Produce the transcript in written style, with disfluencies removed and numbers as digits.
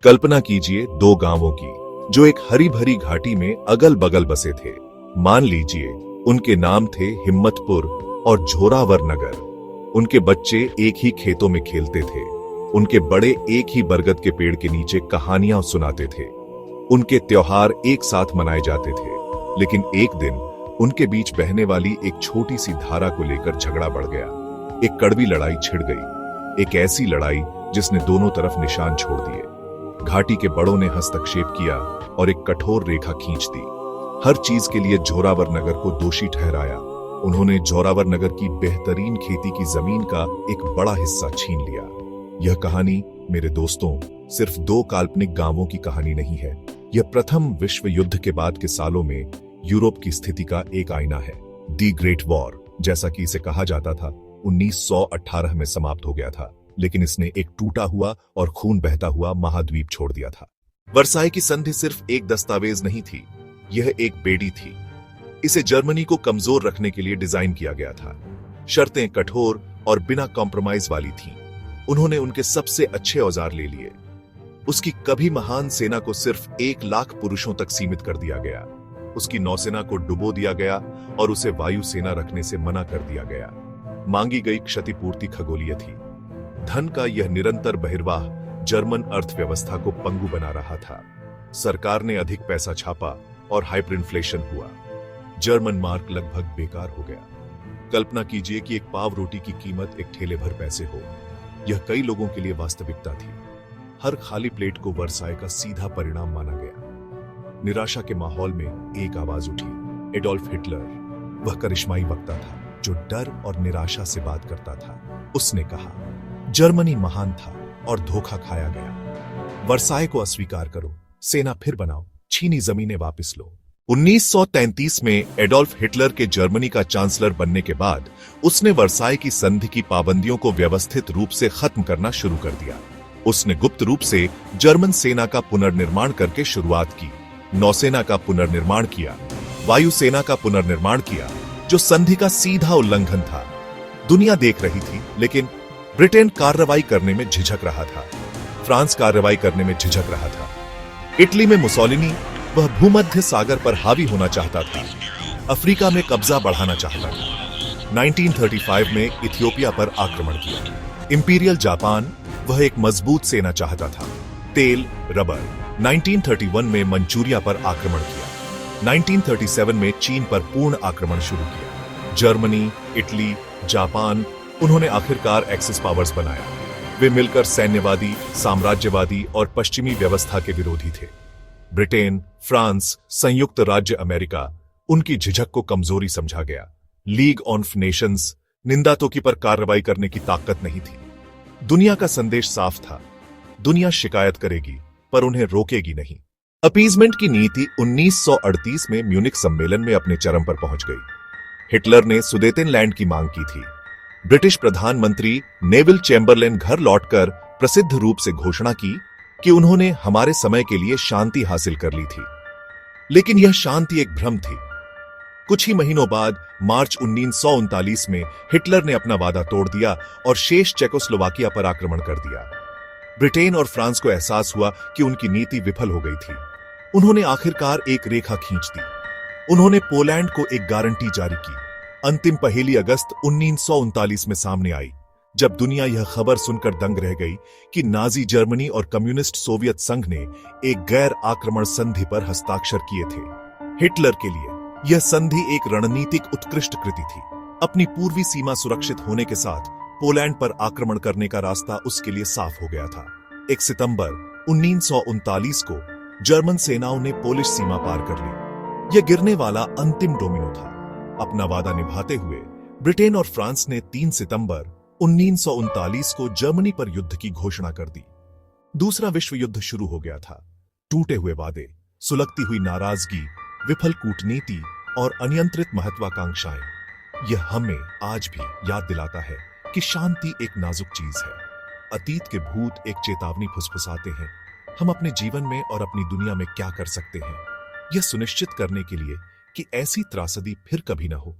कल्पना कीजिए दो गांवों की जो एक हरी भरी घाटी में अगल बगल बसे थे। मान लीजिए उनके नाम थे हिम्मतपुर और झोरावर नगर। उनके बच्चे एक ही खेतों में खेलते थे। उनके बड़े एक ही बरगद के पेड़ के नीचे कहानियां सुनाते थे। उनके त्योहार एक साथ मनाए जाते थे। लेकिन एक दिन उनके बीच बहने वाली एक छोटी सी धारा को लेकर झगड़ा बढ़ गया। एक कड़वी लड़ाई छिड़ गई, एक ऐसी लड़ाई जिसने दोनों तरफ निशान छोड़ दिए। घाटी के बड़ों ने हस्तक्षेप किया और एक कठोर रेखा खींच दी। हर चीज के लिए झोरावर नगर को दोषी ठहराया। उन्होंने झोरावर नगर की बेहतरीन खेती की जमीन का एक बड़ा हिस्सा छीन लिया। यह कहानी मेरे दोस्तों सिर्फ दो काल्पनिक गांवों की कहानी नहीं है। यह प्रथम विश्व युद्ध के बाद के सालों में यूरोप की स्थिति का एक आईना है। दी ग्रेट वॉर, जैसा कि इसे कहा जाता था, 1918 में समाप्त हो गया था, लेकिन इसने एक टूटा हुआ और खून बहता हुआ महाद्वीप छोड़ दिया था। वर्साई की संधि सिर्फ एक दस्तावेज नहीं थी, यह एक बेड़ी थी। इसे जर्मनी को कमजोर रखने के लिए डिजाइन किया गया था। शर्तें कठोर और बिना कॉम्प्रोमाइज वाली थीं। उन्होंने उनके सबसे अच्छे औजार ले लिए। उसकी कभी महान सेना को सिर्फ 1 लाख पुरुषों तक सीमित कर दिया गया। उसकी नौसेना को डुबो दिया गया और उसे वायुसेना रखने से मना कर दिया गया। मांगी गई क्षतिपूर्ति खगोलीय थी। धन का यह निरंतर बहिर्वाह जर्मन अर्थव्यवस्था को पंगु बना रहा था। सरकार ने अधिक पैसा छापा और हाइपरइन्फ्लेशन हुआ। जर्मन मार्क लगभग बेकार हो गया। कल्पना कीजिए कि एक पाव रोटी की कीमत एक ठेले भर पैसे हो। यह कई लोगों के लिए वास्तविकता थी। हर खाली प्लेट को वर्साई का सीधा परिणाम माना गया। निराशा के माहौल में एक आवाज उठी, एडोल्फ हिटलर। वह करिश्माई वक्ता था जो डर और निराशा से बात करता था। उसने कहा, जर्मनी महान था और धोखा खाया गया। वर्साई को अस्वीकार करो, सेना फिर बनाओ, छीनी जमीनें वापस लो। 1933 में एडोल्फ हिटलर के जर्मनी का चांसलर बनने के बाद उसने वर्साई की संधि की पाबंदियों को व्यवस्थित रूप से खत्म करना शुरू कर दिया। उसने गुप्त रूप से जर्मन सेना का पुनर्निर्माण करके शुरुआत की। नौसेना का पुनर्निर्माण किया, वायुसेना का पुनर्निर्माण किया, जो संधि का सीधा उल्लंघन था। दुनिया देख रही थी, लेकिन ब्रिटेन कार्रवाई करने में झिझक रहा था। फ्रांस कार्रवाई करने में झिझक रहा था। इटली में मुसोलिनी, वह भूमध्य सागर पर हावी होना चाहता था। अफ्रीका में कब्जा बढ़ाना चाहता था। 1935 में इथियोपिया पर आक्रमण किया। इंपीरियल जापान, वह एक मजबूत सेना चाहता था। तेल, रबर। 1931 में मंचूरिया पर आक्रमण किया। 1937 में चीन पर पूर्ण आक्रमण शुरू किया। जर्मनी, इटली, जापान, उन्होंने आखिरकार एक्सिस पावर्स बनाया। वे मिलकर सैन्यवादी, साम्राज्यवादी और पश्चिमी व्यवस्था के विरोधी थे। ब्रिटेन, फ्रांस, संयुक्त राज्य अमेरिका, उनकी झिझक को कमजोरी समझा गया। लीग ऑफ नेशंस, निंदातों पर कार्रवाई करने की ताकत नहीं थी। दुनिया का संदेश साफ था, दुनिया शिकायत करेगी पर उन्हें रोकेगी नहीं। अपीजमेंट की नीति 1938 में म्यूनिख सम्मेलन में अपने चरम पर पहुंच गई। हिटलर ने सुदेतेनलैंड की मांग की थी। ब्रिटिश प्रधानमंत्री नेविल चैम्बरलेन घर लौटकर प्रसिद्ध रूप से घोषणा की कि उन्होंने हमारे समय के लिए शांति हासिल कर ली थी। लेकिन यह शांति एक भ्रम थी। कुछ ही महीनों बाद मार्च 1939 में हिटलर ने अपना वादा तोड़ दिया और शेष चेकोस्लोवाकिया पर आक्रमण कर दिया। ब्रिटेन और फ्रांस को एहसास हुआ कि उनकी नीति विफल हो गई थी। उन्होंने आखिरकार एक रेखा खींच दी। उन्होंने पोलैंड को एक गारंटी जारी की। अंतिम पहेली अगस्त 1939 में सामने आई, जब दुनिया यह खबर सुनकर दंग रह गई कि नाजी जर्मनी और कम्युनिस्ट सोवियत संघ ने एक गैर आक्रमण संधि पर हस्ताक्षर किए थे। हिटलर के लिए यह संधि एक रणनीतिक उत्कृष्ट कृति थी। अपनी पूर्वी सीमा सुरक्षित होने के साथ पोलैंड पर आक्रमण करने का रास्ता उसके लिए साफ हो गया था। 1 सितंबर 1939 को जर्मन सेनाओं ने पोलिश सीमा पार कर ली। यह गिरने वाला अंतिम डोमिनो था। अपना वादा निभाते हुए ब्रिटेन और फ्रांस ने 3 सितंबर 1939 को जर्मनी पर युद्ध की घोषणा कर दी। दूसरा विश्व युद्ध शुरू हो गया था। टूटे हुए वादे, सुलगती हुई नाराजगी, विफल कूटनीति और अनियंत्रित महत्वाकांक्षाएं, यह हमें आज भी याद दिलाता है कि शांति एक नाजुक चीज है। अतीत के भूत एक चेतावनी फुसफुसाते हैं। हम अपने जीवन में और अपनी दुनिया में क्या कर सकते हैं, यह सुनिश्चित करने के लिए कि ऐसी त्रासदी फिर कभी न हो।